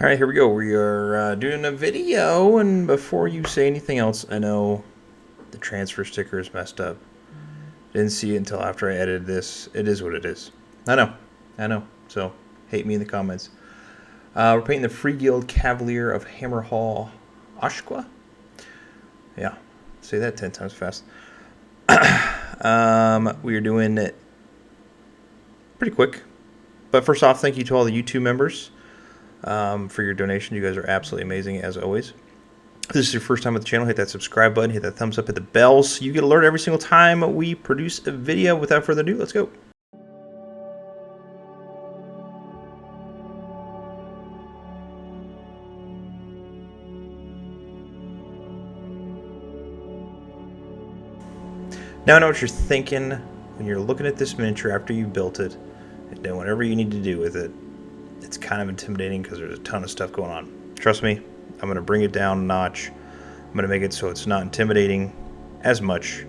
Alright, here we go. We are doing a video, and before you say anything else, I know the transfer sticker is messed up. Didn't see it until after I edited this. It is what it is. I know. So, hate me in the comments. We're painting the Freeguild Cavalier of Hammerhall, Aqsha. Yeah, say that 10 times fast. We are doing it pretty quick. But first off, thank you to all the YouTube members. For your donation. You guys are absolutely amazing as always. If this is your first time with the channel, hit that subscribe button, hit that thumbs up, hit the bell so you get alerted every single time we produce a video. Without further ado, let's go. Now I know what you're thinking when you're looking at this miniature after you built it and doing whatever you need to do with it. It's kind of intimidating because there's a ton of stuff going on. Trust me, I'm going to bring it down a notch. I'm going to make it so it's not intimidating as much,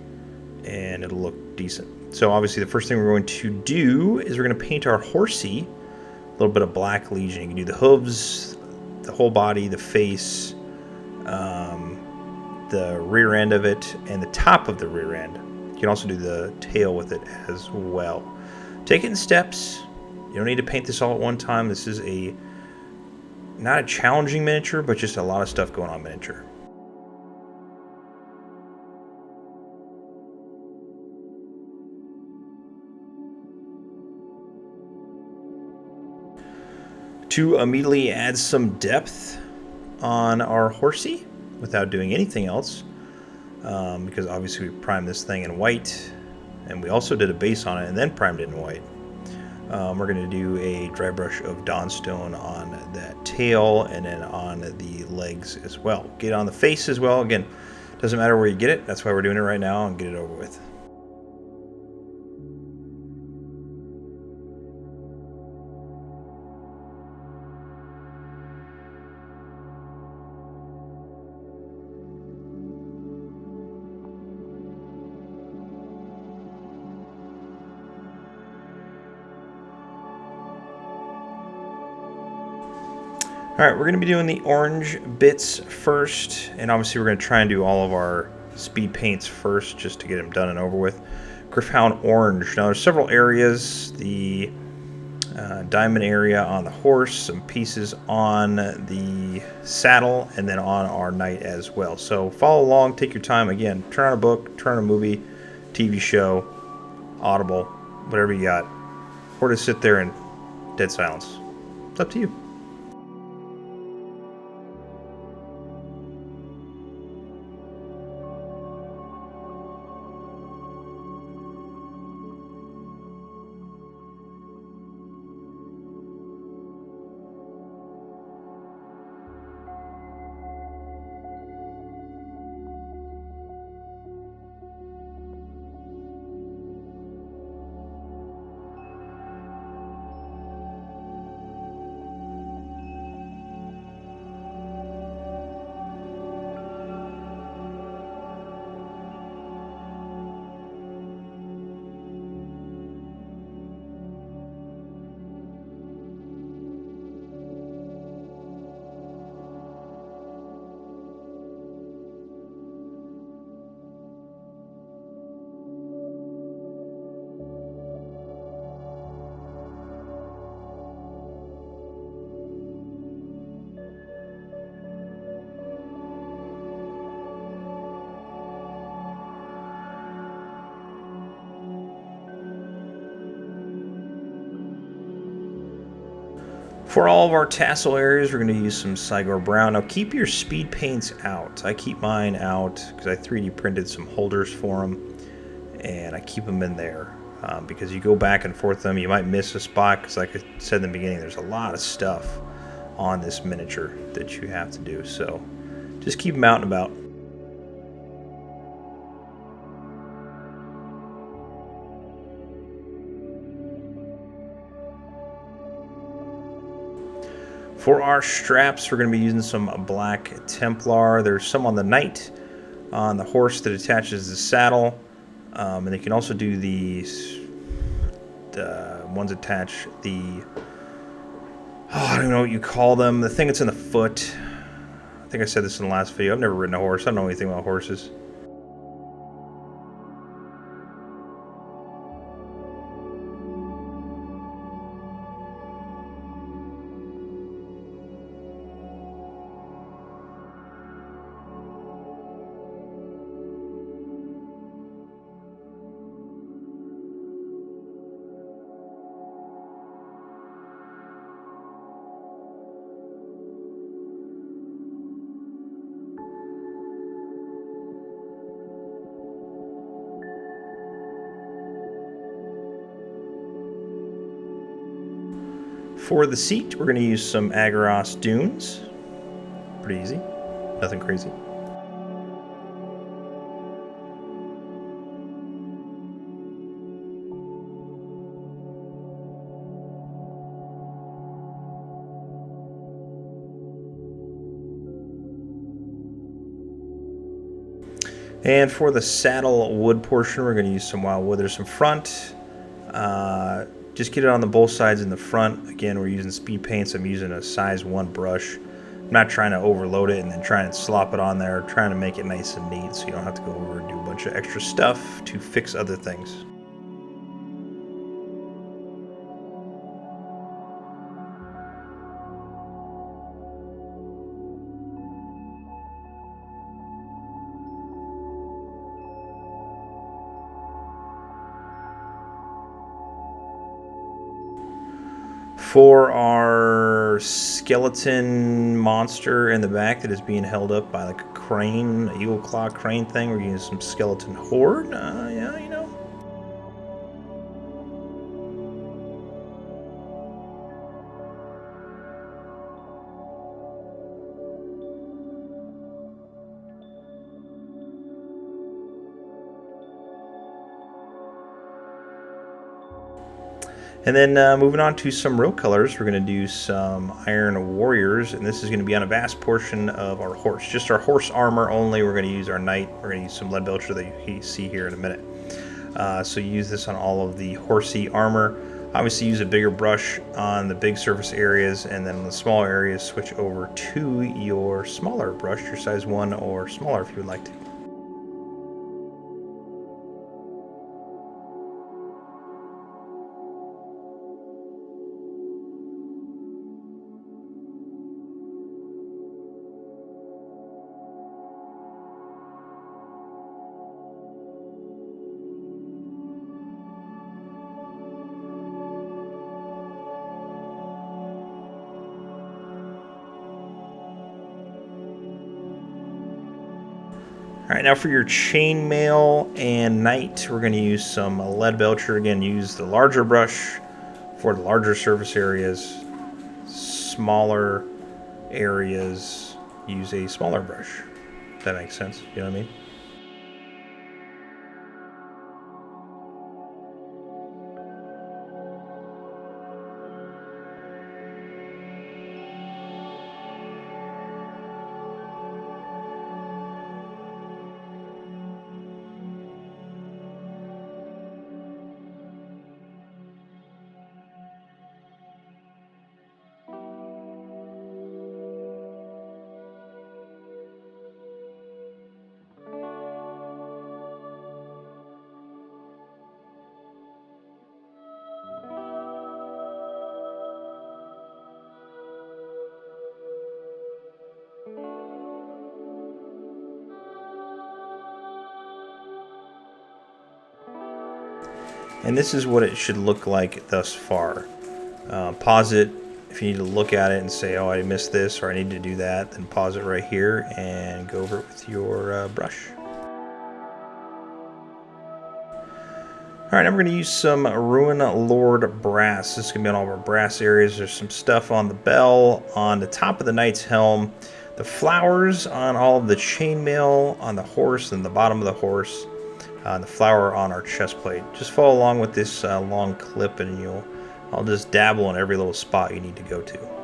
and it'll look decent. So obviously the first thing we're going to do is we're going to paint our horsey a little bit of Black Legion. You can do the hooves, the whole body, the face, the rear end of it, and the top of the rear end. You can also do the tail with it as well. Take it in steps. You don't need to paint this all at one time. This is not a challenging miniature, but just a lot of stuff going on miniature. To immediately add some depth on our horsey without doing anything else, because obviously we primed this thing in white, and we also did a base on it and then primed it in white. We're going to do a dry brush of Dawnstone on that tail and then on the legs as well. Get it on the face as well. Again, doesn't matter where you get it. That's why we're doing it right now and get it over with. Alright, we're going to be doing the orange bits first, and obviously we're going to try and do all of our speed paints first just to get them done and over with. Gryph Orange. Now there's several areas, the diamond area on the horse, some pieces on the saddle, and then on our knight as well. So follow along, take your time. Again, turn on a book, turn on a movie, TV show, Audible, whatever you got. Or to sit there in dead silence. It's up to you. For all of our tassel areas, we're going to use some Cygor Brown. Now keep your speed paints out. I keep mine out because I 3D printed some holders for them, and I keep them in there because you go back and forth them, you might miss a spot because like I said in the beginning, there's a lot of stuff on this miniature that you have to do. So just keep them out and about. For our straps, we're going to be using some Black Templar. There's some on the knight, on the horse that attaches the saddle, and they can also do the ones attach the I don't know what you call them. The thing that's in the foot. I think I said this in the last video. I've never ridden a horse. I don't know anything about horses. For the seat, we're going to use some Aggaros Dunes. Pretty easy. Nothing crazy. And for the saddle wood portion, we're going to use some wild wood. There's some front. Just get it on the both sides in the front. Again, we're using speed paints. I'm using a size 1 brush. I'm not trying to overload it and then try and slop it on there. Trying to make it nice and neat so you don't have to go over and do a bunch of extra stuff to fix other things. For our skeleton monster in the back that is being held up by like a crane, an eagle claw crane thing, we're using some skeleton horde. Yeah, you know. And then moving on to some real colors, we're going to do some Iron Warriors, and this is going to be on a vast portion of our horse. Just our horse armor only. We're going to use our knight. We're going to use some Leadbelcher that you see here in a minute. So use this on all of the horsey armor. Obviously use a bigger brush on the big surface areas, and then on the smaller areas switch over to your smaller brush, your size 1 or smaller if you would like to. Alright, now for your chainmail and knight, we're going to use some Leadbelcher. Again, use the larger brush for the larger surface areas. Smaller areas, use a smaller brush. If that makes sense, you know what I mean? And this is what it should look like thus far. Pause it if you need to look at it and say, oh, I missed this or I need to do that, then pause it right here and go over it with your brush. Alright, now we're going to use some Runelord Brass. This is going to be on all of our brass areas. There's some stuff on the bell, on the top of the knight's helm, the flowers on all of the chainmail, on the horse and the bottom of the horse, the flower on our chest plate. Just follow along with this long clip and I'll just dabble in every little spot you need to go to.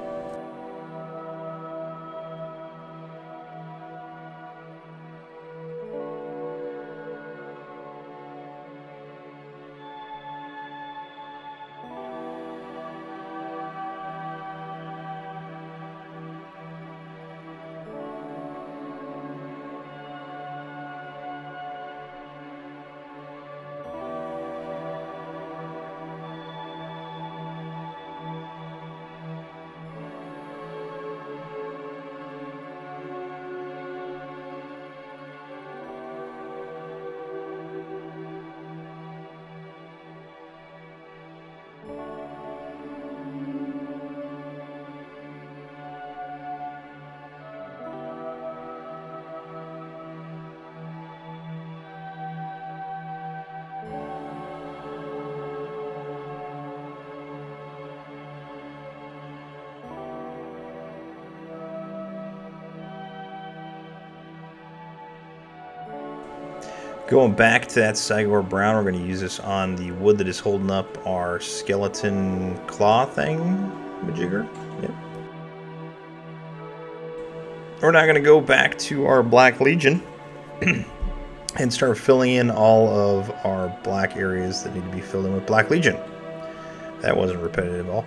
Going back to that Cygor Brown, we're going to use this on the wood that is holding up our skeleton claw thing, majigger. Yep. We're now going to go back to our Black Legion and start filling in all of our black areas that need to be filled in with Black Legion. That wasn't repetitive at all.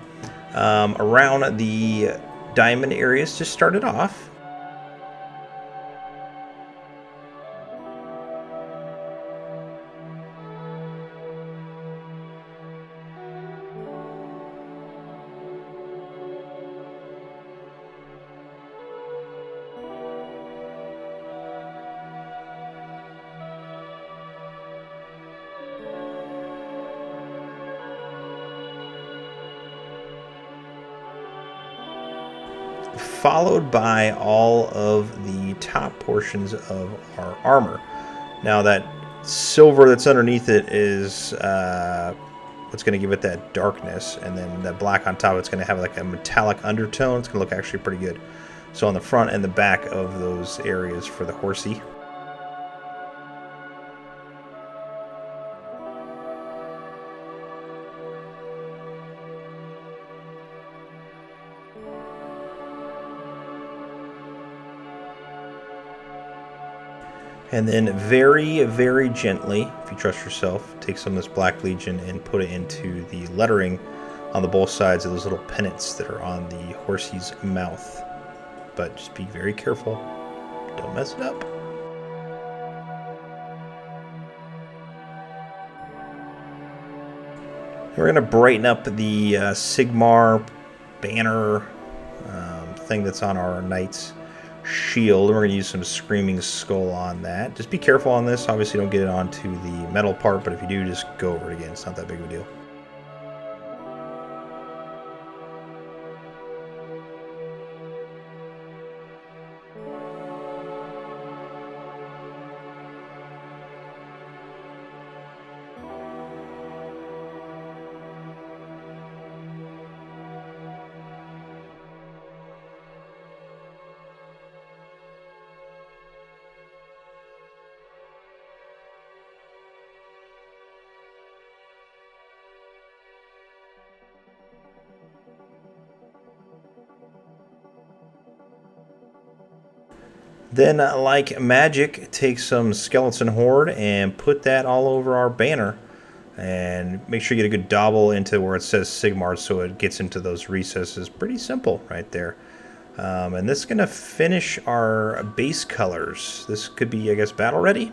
Around the diamond areas to start it off. Followed by all of the top portions of our armor. Now that silver that's underneath it is what's going to give it that darkness, and then that black on top, it's going to have like a metallic undertone. It's going to look actually pretty good. So on the front and the back of those areas for the horsey. And then very, very gently, if you trust yourself, take some of this Black Legion and put it into the lettering on the both sides of those little pennants that are on the horsey's mouth. But just be very careful. Don't mess it up. We're going to brighten up the Sigmar banner thing that's on our knight's shield. We're going to use some Screaming Skull on that. Just be careful on this. Obviously don't get it onto the metal part, but if you do, just go over it again. It's not that big of a deal. Then, like magic, take some Skeleton Horde and put that all over our banner. And make sure you get a good dabble into where it says Sigmar so it gets into those recesses. Pretty simple right there. And this is going to finish our base colors. This could be, I guess, battle ready,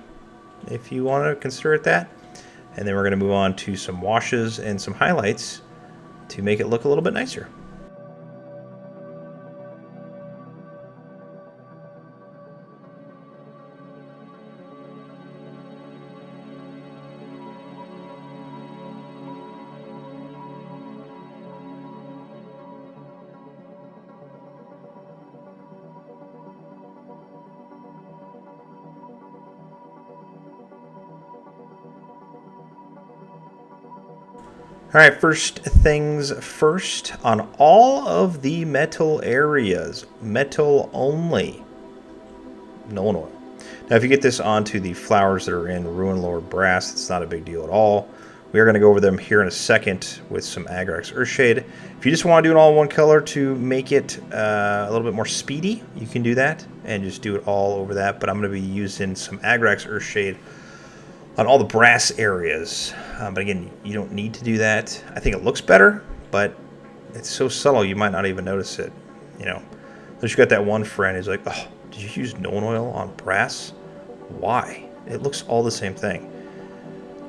if you want to consider it that. And then we're going to move on to some washes and some highlights to make it look a little bit nicer. Alright, first things first, on all of the metal areas, metal only, Nulin Oil. Now if you get this onto the flowers that are in Runelord Brass, it's not a big deal at all. We are going to go over them here in a second with some Agrax Earthshade. If you just want to do it all in one color to make it a little bit more speedy, you can do that and just do it all over that. But I'm going to be using some Agrax Earthshade on all the brass areas. But again, you don't need to do that. I think it looks better, but it's so subtle you might not even notice it. You know, unless you got that one friend who's like, oh, did you use Nulin Oil on brass? Why? It looks all the same thing.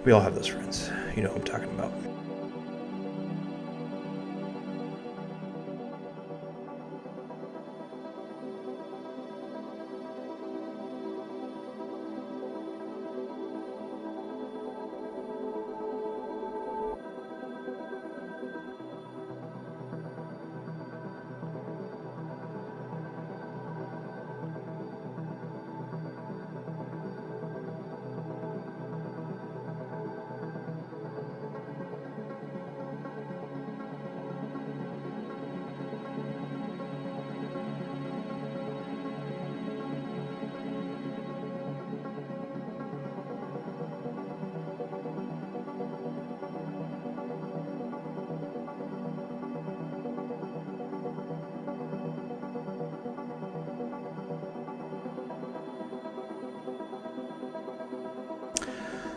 We all have those friends. You know what I'm talking about.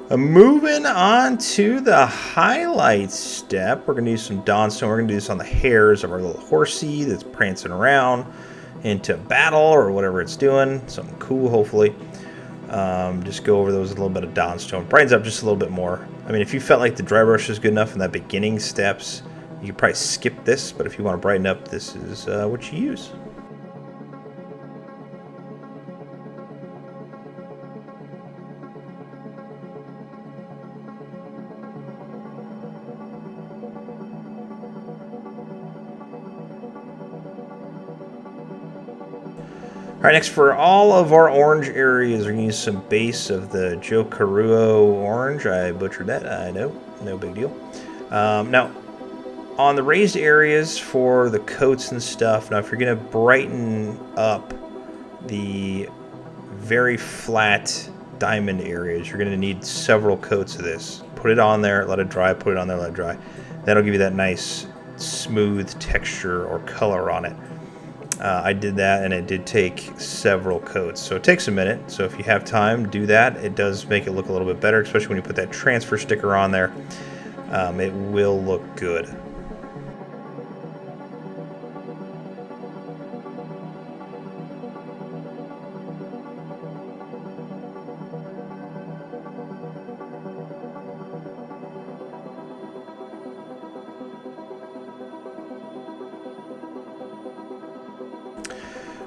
Moving on to the highlight step, we're going to use some Dawnstone. We're going to do this on the hairs of our little horsey that's prancing around into battle or whatever it's doing. Something cool, hopefully. Just go over those with a little bit of Dawnstone. Brightens up just a little bit more. I mean, if you felt like the dry brush is good enough in that beginning steps, you could probably skip this, but if you want to brighten up, this is what you use. Alright, next for all of our orange areas, we're going to use some base of the Jokaero Orange. I butchered that, I know, no big deal. Now, on the raised areas for the coats and stuff, now if you're going to brighten up the very flat diamond areas, you're going to need several coats of this. Put it on there, let it dry, put it on there, let it dry. That'll give you that nice smooth texture or color on it. I did that, and it did take several coats, so it takes a minute. So if you have time, do that. It does make it look a little bit better, especially when you put that transfer sticker on there. It will look good.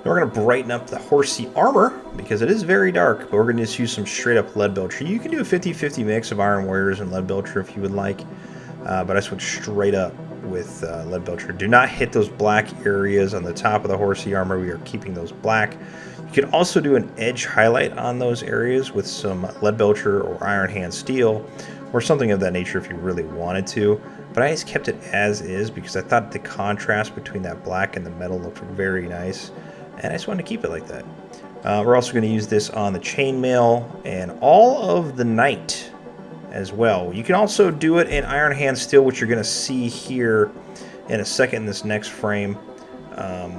We're going to brighten up the horsey armor because it is very dark, but we're going to just use some straight up Leadbelcher. You can do a 50-50 mix of Iron Warriors and Leadbelcher if you would like, but I just went straight up with Leadbelcher. Do not hit those black areas on the top of the horsey armor. We are keeping those black. You can also do an edge highlight on those areas with some Leadbelcher or Iron Hand Steel or something of that nature if you really wanted to. But I just kept it as is because I thought the contrast between that black and the metal looked very nice. And I just wanted to keep it like that. We're also going to use this on the chainmail and all of the knight as well. You can also do it in Iron Hand Steel, which you're going to see here in a second in this next frame,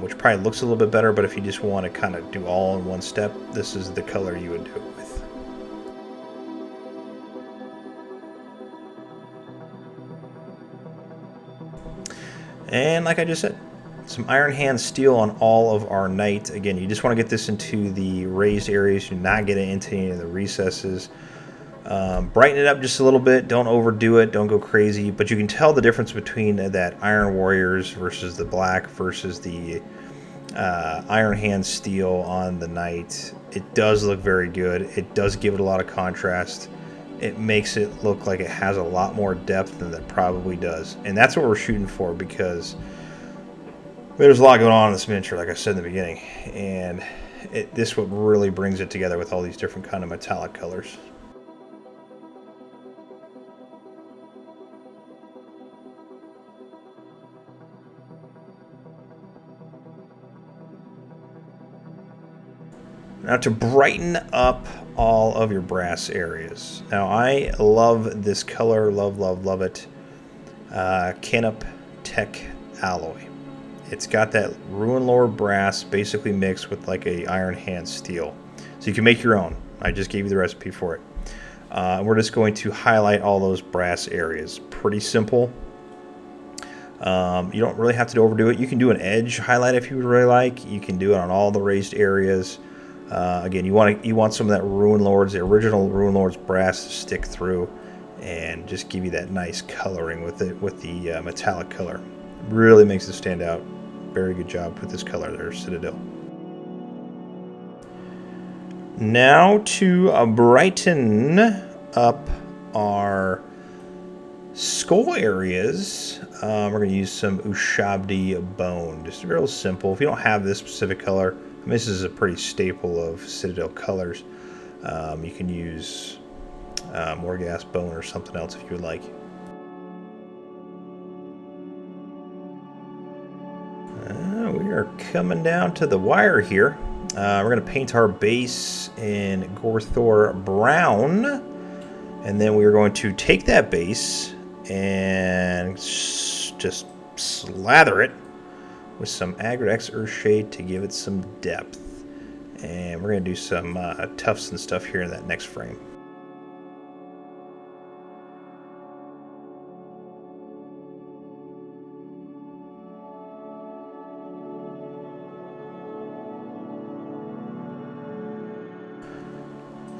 which probably looks a little bit better, but if you just want to kind of do all in one step, this is the color you would do it with. And like I just said, some Iron Hand Steel on all of our knight. Again, you just want to get this into the raised areas. Do not get it into any of the recesses. Brighten it up just a little bit. Don't overdo it. Don't go crazy. But you can tell the difference between that Iron Warriors versus the black versus the Iron Hand Steel on the knight. It does look very good. It does give it a lot of contrast. It makes it look like it has a lot more depth than it probably does. And that's what we're shooting for because there's a lot going on in this miniature, like I said in the beginning, and this what really brings it together with all these different kind of metallic colors. Now to brighten up all of your brass areas. Now I love this color, love it. Canoptek Alloy. It's got that Runelord Brass basically mixed with like a Iron Hand Steel. So you can make your own. I just gave you the recipe for it. We're just going to highlight all those brass areas. Pretty simple. You don't really have to overdo it. You can do an edge highlight if you would really like. You can do it on all the raised areas. Again, you want some of that the original Runelord's brass to stick through and just give you that nice coloring with the metallic color. Really makes it stand out. Very good job with this color there, Citadel. Now to brighten up our skull areas, we're going to use some Ushabti Bone. Just real simple. If you don't have this specific color, I mean, this is a pretty staple of Citadel colors. You can use Morghast Bone or something else if you would like. We are coming down to the wire here. We're going to paint our base in Gorthor Brown, and then we are going to take that base and just slather it with some Agrax Earthshade to give it some depth. And we're going to do some tufts and stuff here in that next frame.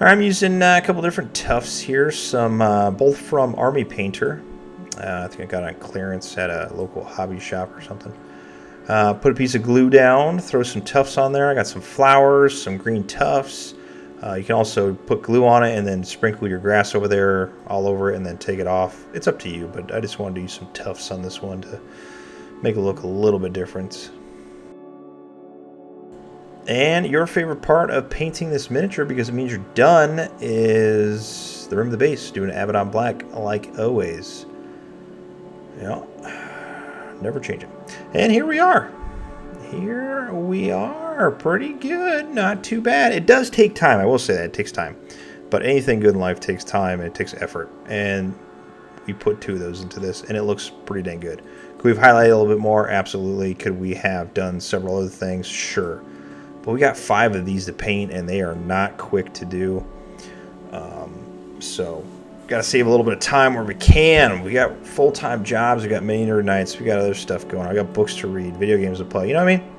I'm using a couple different tufts here, some both from Army Painter. I think I got on clearance at a local hobby shop or something. Put a piece of glue down, throw some tufts on there. I got some flowers, some green tufts. You can also put glue on it and then sprinkle your grass over there, all over it, and then take it off. It's up to you, but I just wanted to use some tufts on this one to make it look a little bit different. And your favorite part of painting this miniature, because it means you're done, is the rim of the base, doing Abaddon Black like always. Yeah, never changing. And here we are. Here we are. Pretty good. Not too bad. It does take time. I will say that. It takes time. But anything good in life takes time and it takes effort. And we put 2 of those into this, and it looks pretty dang good. Could we have highlighted a little bit more? Absolutely. Could we have done several other things? Sure. But we got 5 of these to paint, and they are not quick to do. So, got to save a little bit of time where we can. We got full-time jobs. We got mini nerd nights. We got other stuff going on. I got books to read, video games to play. You know what I mean?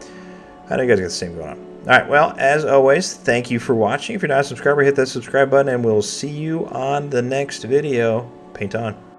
I know you guys got the same going on. All right. Well, as always, thank you for watching. If you're not a subscriber, hit that subscribe button, and we'll see you on the next video. Paint on.